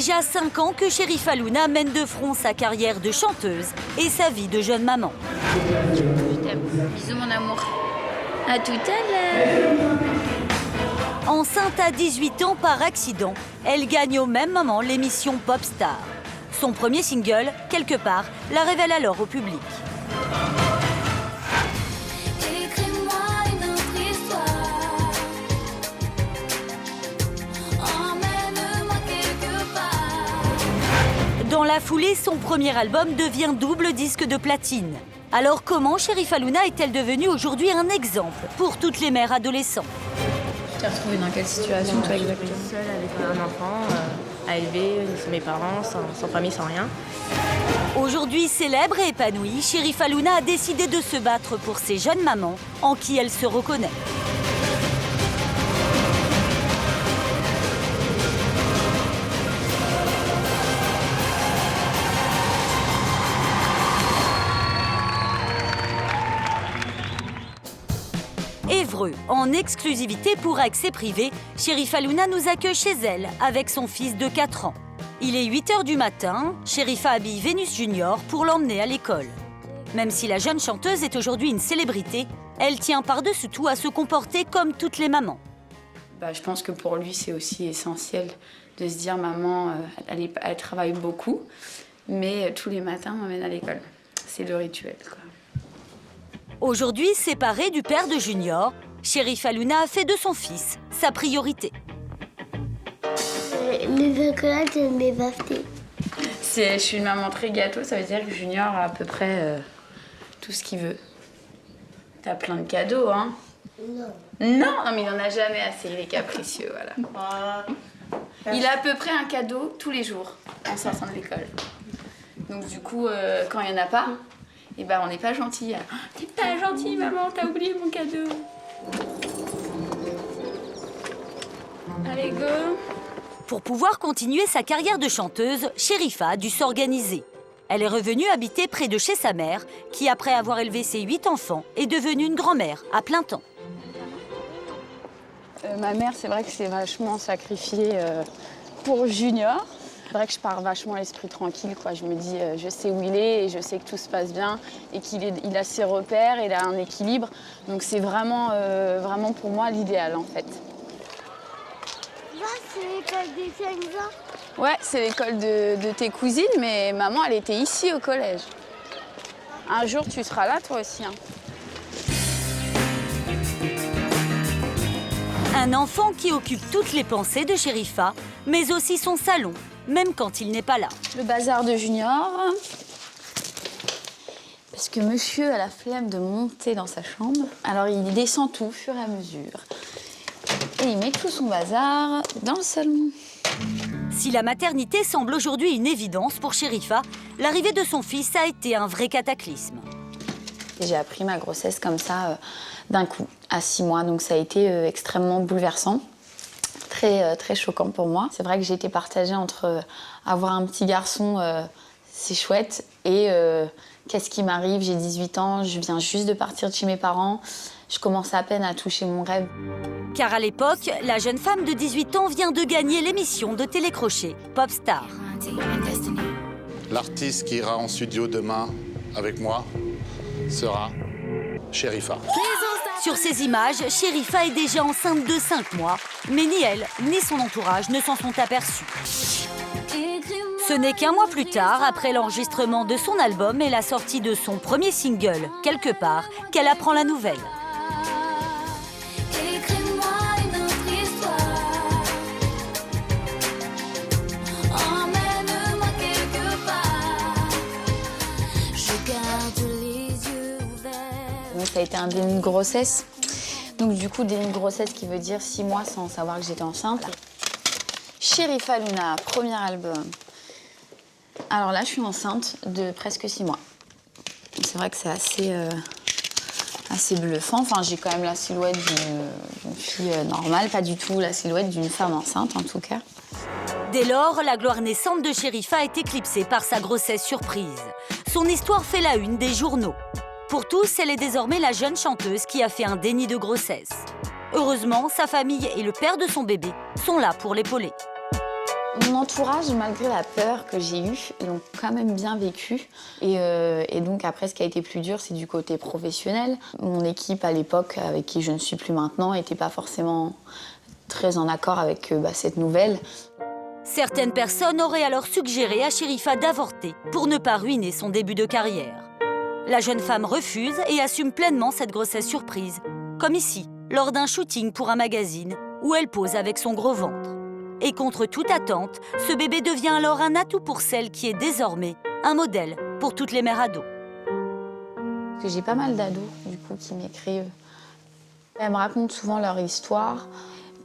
déjà 5 ans que Chérifa Luna mène de front sa carrière de chanteuse et sa vie de jeune maman. Je t'aime. Bisous mon amour. À tout à l'heure. Enceinte à 18 ans par accident, elle gagne au même moment l'émission Popstar. Son premier single, Quelque part, la révèle alors au public. Dans la foulée, son premier album devient double disque de platine. Alors comment Chérifa Luna est-elle devenue aujourd'hui un exemple pour toutes les mères adolescentes? Tu t'es retrouvée dans quelle situation toi exactement? Seule avec un enfant à élever, sans mes parents, sans famille, sans rien. Aujourd'hui célèbre et épanouie, Chérifa Luna a décidé de se battre pour ces jeunes mamans en qui elle se reconnaît. Évreux, en exclusivité pour accès privé, Chérifa Luna nous accueille chez elle avec son fils de 4 ans. Il est 8 h du matin, Chérifa habille Vénus Junior pour l'emmener à l'école. Même si la jeune chanteuse est aujourd'hui une célébrité, elle tient par-dessus tout à se comporter comme toutes les mamans. Je pense que pour lui, c'est aussi essentiel de se dire maman, elle travaille beaucoup, mais tous les matins, on m'emmène à l'école. C'est le rituel, quoi. Aujourd'hui, séparée du père de Junior, Chérifa Luna a fait de son fils sa priorité. Les accolades, j'aime les bafeter. Je suis une maman très gâteau, ça veut dire que Junior a à peu près tout ce qu'il veut. T'as plein de cadeaux, hein? Non, mais il n'en a jamais assez, il est capricieux, voilà. Il a à peu près un cadeau tous les jours en sortant de l'école. Donc du coup, quand il n'y en a pas, on n'est pas gentil. T'es pas gentil, maman, t'as oublié mon cadeau. Allez, go. Pour pouvoir continuer sa carrière de chanteuse, Chérifa a dû s'organiser. Elle est revenue habiter près de chez sa mère, qui, après avoir élevé ses 8 enfants, est devenue une grand-mère à plein temps. Ma mère, c'est vrai que c'est vachement sacrifié pour Junior. C'est vrai que je pars vachement l'esprit tranquille, quoi. Je me dis, je sais où il est et je sais que tout se passe bien et il a ses repères, il a un équilibre. Donc c'est vraiment pour moi l'idéal, en fait. Là, c'est l'école des Kenza. Ouais, c'est l'école de tes cousines, mais maman, elle était ici au collège. Un jour, tu seras là, toi aussi, hein. Un enfant qui occupe toutes les pensées de Chérifa, mais aussi son salon, même quand il n'est pas là. Le bazar de Junior. Parce que monsieur a la flemme de monter dans sa chambre, alors il descend tout au fur et à mesure. Et il met tout son bazar dans le salon. Si la maternité semble aujourd'hui une évidence pour Chérifa, l'arrivée de son fils a été un vrai cataclysme. J'ai appris ma grossesse comme ça, d'un coup, à 6 mois. Donc ça a été extrêmement bouleversant, très choquant pour moi. C'est vrai que j'ai été partagée entre avoir un petit garçon, c'est chouette, et qu'est-ce qui m'arrive, j'ai 18 ans, je viens juste de partir de chez mes parents, je commence à peine à toucher mon rêve. Car à l'époque, la jeune femme de 18 ans vient de gagner l'émission de télécrochet Popstar. L'artiste qui ira en studio demain avec moi sera Chérifa. Sur ces images, Chérifa est déjà enceinte de 5 mois, mais ni elle, ni son entourage ne s'en sont aperçus. Ce n'est qu'un mois plus tard, après l'enregistrement de son album et la sortie de son premier single, Quelque part, qu'elle apprend la nouvelle. Ça a été un déni de grossesse. Donc du coup, déni de grossesse qui veut dire 6 mois sans savoir que j'étais enceinte. Chérifa Luna, premier album. Alors là, je suis enceinte de presque 6 mois. C'est vrai que c'est assez bluffant. Enfin, j'ai quand même la silhouette d'une fille normale, pas du tout la silhouette d'une femme enceinte en tout cas. Dès lors, la gloire naissante de Chérifa est éclipsée par sa grossesse surprise. Son histoire fait la une des journaux. Pour tous, elle est désormais la jeune chanteuse qui a fait un déni de grossesse. Heureusement, sa famille et le père de son bébé sont là pour l'épauler. Mon entourage, malgré la peur que j'ai eue, ils l'ont quand même bien vécu. Et donc après, ce qui a été plus dur, c'est du côté professionnel. Mon équipe à l'époque, avec qui je ne suis plus maintenant, n'était pas forcément très en accord avec cette nouvelle. Certaines personnes auraient alors suggéré à Sherifa d'avorter pour ne pas ruiner son début de carrière. La jeune femme refuse et assume pleinement cette grossesse surprise, comme ici, lors d'un shooting pour un magazine, où elle pose avec son gros ventre. Et contre toute attente, ce bébé devient alors un atout pour celle qui est désormais un modèle pour toutes les mères ados. Parce que j'ai pas mal d'ados, du coup, qui m'écrivent. Elles me racontent souvent leur histoire,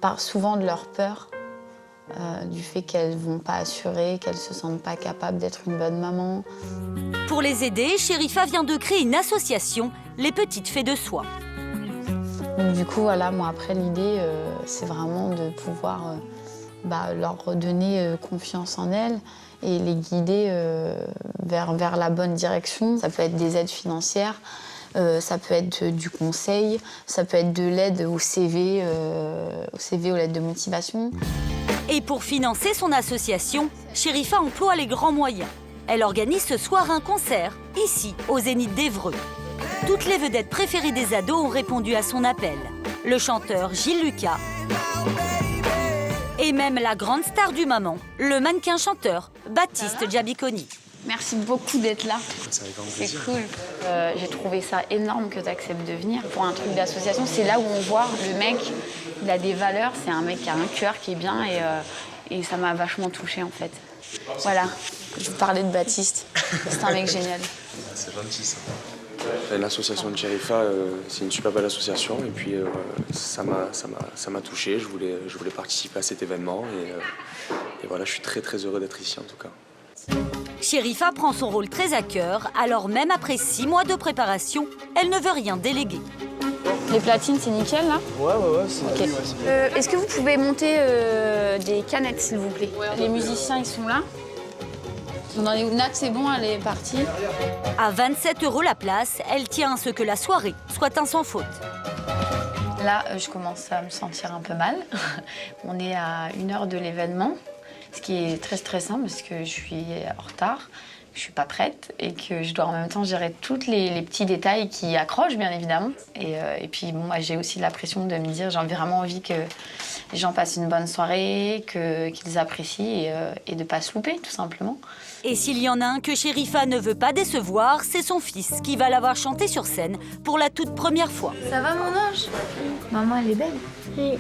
parlent souvent de leur peur, du fait qu'elles ne vont pas assurer, qu'elles ne se sentent pas capables d'être une bonne maman. Pour les aider, Sherifa vient de créer une association, les Petites Fées de Soie. Donc du coup, voilà, moi après l'idée, c'est vraiment de pouvoir leur redonner confiance en elles et les guider vers la bonne direction. Ça peut être des aides financières, ça peut être du conseil, ça peut être de l'aide au CV, aux lettres de motivation. Et pour financer son association, Sherifa emploie les grands moyens. Elle organise ce soir un concert, ici, au Zénith d'Évreux. Toutes les vedettes préférées des ados ont répondu à son appel. Le chanteur Gilles Lucas et même la grande star du moment, le mannequin-chanteur Baptiste Giabiconi. Merci beaucoup d'être là. C'est cool. J'ai trouvé ça énorme que tu acceptes de venir pour un truc d'association. C'est là où on voit le mec, il a des valeurs. C'est un mec qui a un cœur qui est bien et ça m'a vachement touchée en fait. Voilà, je vous parlais de Baptiste. C'est un mec génial. C'est gentil ça. L'association de Sherifa, c'est une super belle association et puis ça m'a touché. Je voulais participer à cet événement et voilà, je suis très très heureux d'être ici en tout cas. Sherifa prend son rôle très à cœur, alors même après 6 mois de préparation, elle ne veut rien déléguer. Les platines, c'est nickel là ? Ouais, c'est okay. Est-ce que vous pouvez monter des canettes s'il vous plaît ? Les musiciens, ils sont là. On en est où ? Nat, c'est bon, elle est partie. À 27 € la place, elle tient à ce que la soirée soit un sans faute. Là, je commence à me sentir un peu mal. On est à 1 heure de l'événement, ce qui est très stressant parce que je suis en retard, je suis pas prête et que je dois en même temps gérer tous les petits détails qui accrochent, bien évidemment. Et puis, bon, moi, j'ai aussi la pression de me dire, j'ai vraiment envie que les gens passent une bonne soirée, qu'ils apprécient et de pas se louper, tout simplement. Et s'il y en a un que Sherifa ne veut pas décevoir, c'est son fils qui va l'avoir chanté sur scène pour la toute première fois. Ça va mon ange ? Maman, elle est belle. Oui.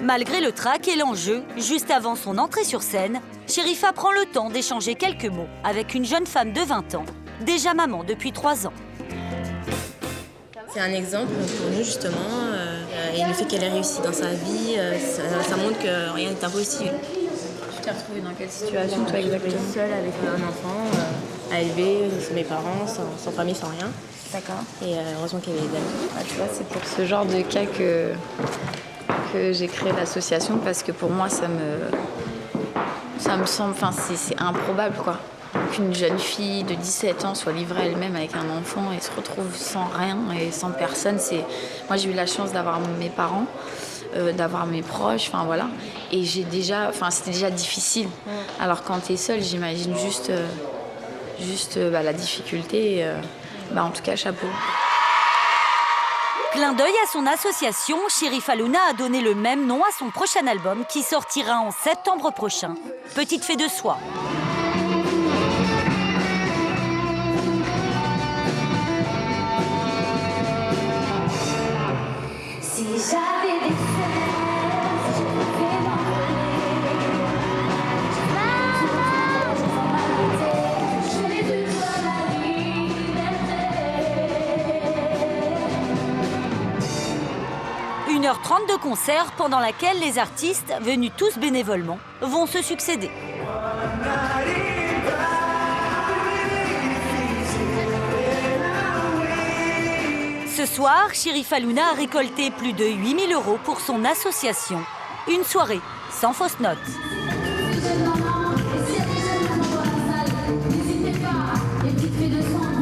Malgré le trac et l'enjeu, juste avant son entrée sur scène, Sherifa prend le temps d'échanger quelques mots avec une jeune femme de 20 ans, déjà maman depuis 3 ans. C'est un exemple pour nous justement, et le fait qu'elle ait réussi dans sa vie, ça montre que rien n'est impossible. Tu t'es retrouvée dans quelle situation, toi, exactement ? Seule avec un enfant à élever, sans mes parents, sans famille, sans rien. D'accord. Et heureusement qu'il y avait des amis. Tu vois, c'est pour ce genre de cas que j'ai créé l'association, parce que pour moi, ça me semble, enfin, c'est improbable, quoi. Qu'une jeune fille de 17 ans soit livrée elle-même avec un enfant et se retrouve sans rien et sans personne. Moi, j'ai eu la chance d'avoir mes parents, d'avoir mes proches, enfin voilà. Et c'était déjà difficile. Alors quand t'es seule, j'imagine juste la difficulté. En tout cas, chapeau. Clin d'œil à son association, Sherifa Luna a donné le même nom à son prochain album qui sortira en septembre prochain. Petite Fée de Soie. Si j'avais des fesses, je pouvais m'envoler. Je n'ai plus que la liberté. 1h30 de concert pendant laquelle les artistes, venus tous bénévolement, vont se succéder. Ce soir, Sherifa Luna a récolté plus de 8 000 € pour son association. Une soirée sans fausse note. N'hésitez pas, les petites filles de soins.